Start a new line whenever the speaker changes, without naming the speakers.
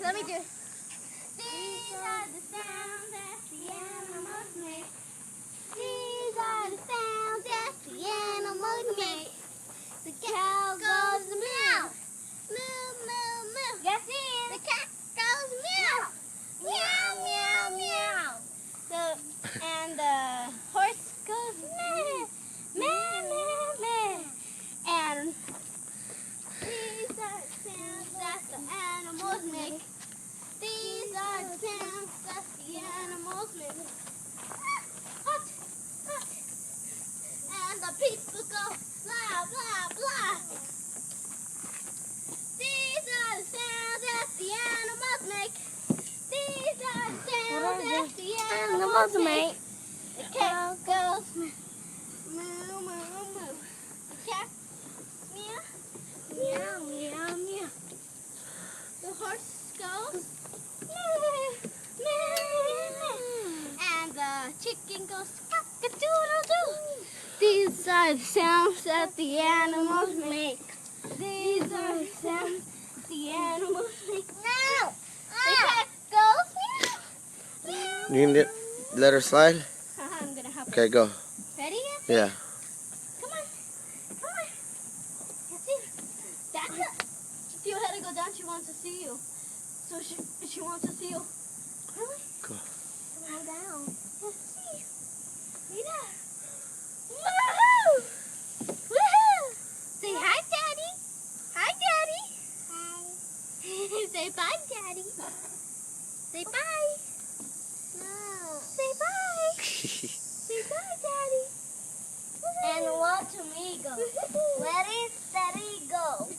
Let me do it. These are the sounds that the animals make. These are the sounds that the animals make. The cow goes meow. Moo, moo, moo. Yes, it is. The cat goes meow. Meow, meow, meow. And the horse goes meh. Meh, meh, meh. And these are the sounds that the animals make. These are the sounds that the animals make. Hut, hut. And the people go blah, blah, blah. These are the sounds that the animals make. These are the sounds that the animals make. The cat goes moo, moo, moo, moo. The cat meow, meow, meow, meow. The horse goes meh, meh, meh. And the chicken goes cock-a-doodle-doo. These are the sounds that the animals make. These are the sounds the animals make. No! The cat goes meow, meow.
You can let her slide?
I'm gonna help
Okay,
her.
go.
Ready?
Yeah.
Come on. Come on. That's it. That's it. If you had to go down, she wants to see you. So she wants to see you. Really?
Go.
Come on down. Let's see you. Mira. Woohoo! Woohoo! Say hi, Daddy. Hi, Daddy. Hi. Say bye, Daddy. Say bye. No. Say bye. Say bye, Daddy. And watch me go. Let it, steady, go.